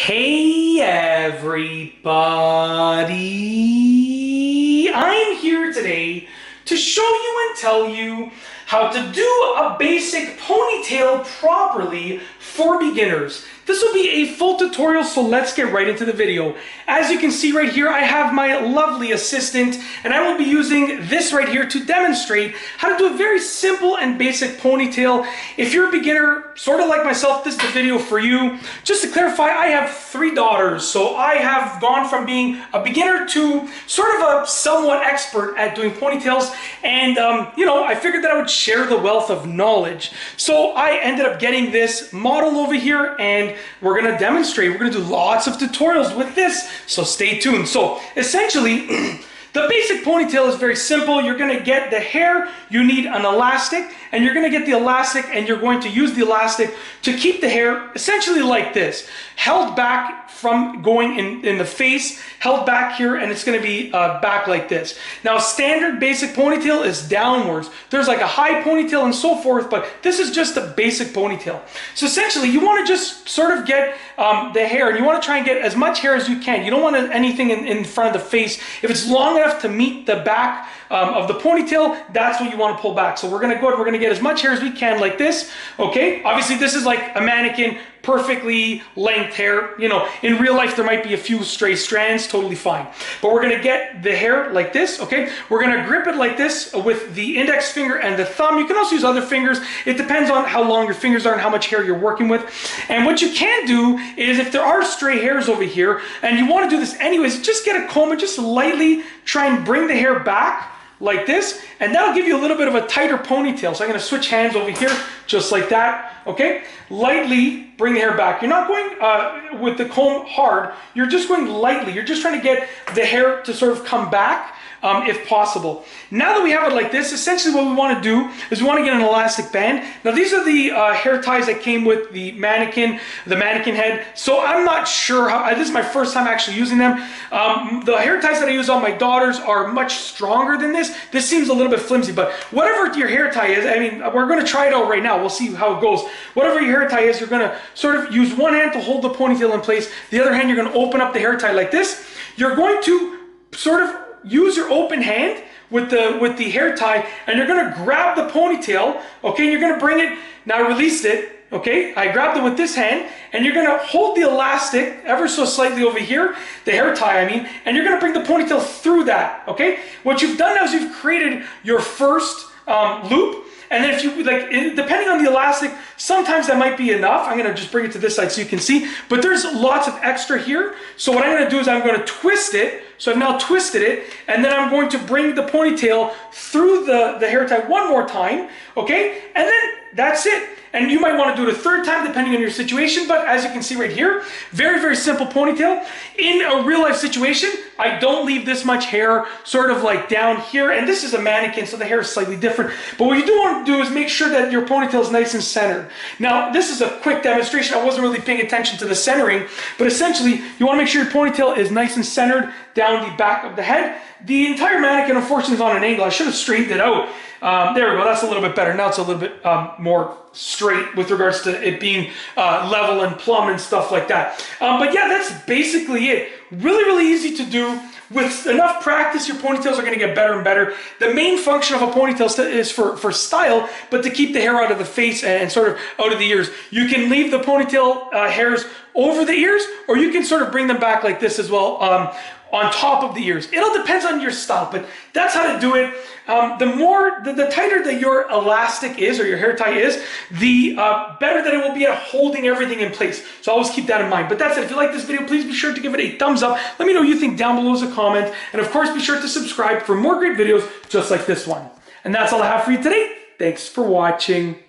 Hey everybody! I'm here today to show you and tell you how to do a basic ponytail properly for beginners. This will be a full tutorial, so let's get right into the video. As you can see right here, I have my lovely assistant, and I will be using this right here to demonstrate how to do a very simple and basic ponytail. If you're a beginner, sort of like myself, this is the video for you. Just to clarify, I have 3 daughters, so I have gone from being a beginner to sort of a somewhat expert at doing ponytails, and I figured that I would share the wealth of knowledge. So I ended up getting this model over here, and we're going to demonstrate. We're going to do lots of tutorials with this, so stay tuned. So essentially, the basic ponytail is very simple. You're going to get the hair, you need an elastic, and you're going to get the elastic, and you're going to use the elastic to keep the hair essentially like this, held back from going in the face, held back here, and it's going to be back like this. Now, standard basic ponytail is downwards. There's like a high ponytail and so forth, but this is just a basic ponytail. So essentially, you want to just sort of get the hair, and you want to try and get as much hair as you can. You don't want anything in front of the face. If it's long enough to meet the back of the ponytail, that's what you want to pull back. So we're going to go ahead, we're going to get as much hair as we can like this, okay? Obviously, this is like a mannequin, perfectly length hair. You know, in real life, there might be a few stray strands, totally fine. But we're going to get the hair like this, okay? We're going to grip it like this with the index finger and the thumb. You can also use other fingers. It depends on how long your fingers are and how much hair you're working with. And what you can do is, if there are stray hairs over here, and you want to do this anyways, just get a comb and just lightly try and bring the hair back like this, and that'll give you a little bit of a tighter ponytail. So I'm going to switch hands over here, just like that, okay? Lightly bring the hair back. You're not going with the comb hard, you're just going lightly. You're just trying to get the hair to sort of come back, if possible. Now that we have it like this, essentially what we want to do is we want to get an elastic band. Now these are the hair ties that came with the mannequin head. So I'm not sure how, this is my first time actually using them. The hair ties that I use on my daughters are much stronger than this. This seems a little bit flimsy, but whatever your hair tie is, I mean, we're going to try it out right now. We'll see how it goes. Whatever your hair tie is, you're going to sort of use one hand to hold the ponytail in place. The other hand, you're going to open up the hair tie like this. You're going to sort of use your open hand with the hair tie, and you're going to grab the ponytail, okay, and you're going to bring it, now I released it, okay, I grabbed it with this hand, and you're going to hold the elastic ever so slightly over here, the hair tie I mean, and you're going to bring the ponytail through that, okay? What you've done now is you've created your first loop. And then if you, like, depending on the elastic, sometimes that might be enough. I'm going to just bring it to this side so you can see. But there's lots of extra here. So what I'm going to do is I'm going to twist it. So I've now twisted it. And then I'm going to bring the ponytail through the hair tie one more time. Okay? And then that's it. And you might want to do it a third time depending on your situation. But as you can see right here, very, very simple ponytail. In a real life situation, I don't leave this much hair sort of like down here. And this is a mannequin, so the hair is slightly different. But what you do want to do is make sure that your ponytail is nice and centered. Now, this is a quick demonstration. I wasn't really paying attention to the centering. But essentially, you want to make sure your ponytail is nice and centered down the back of the head. The entire mannequin, unfortunately, is on an angle. I should have straightened it out. There we go. That's a little bit better. Now it's a little bit more straight with regards to it being level and plumb and stuff like that. But yeah, that's basically it. Really, really easy to do. With enough practice, your ponytails are going to get better and better. The main function of a ponytail is for style, but to keep the hair out of the face and sort of out of the ears. You can leave the ponytail hairs over the ears, or you can sort of bring them back like this as well, on top of the ears. It all depends on your style, but that's how to do it. The tighter that your elastic is, or your hair tie is, the better that it will be at holding everything in place. So always keep that in mind. But that's it. If you like this video, please be sure to give it a thumbs up. Let me know what you think down below as a comment. And of course, be sure to subscribe for more great videos just like this one. And that's all I have for you today. Thanks for watching.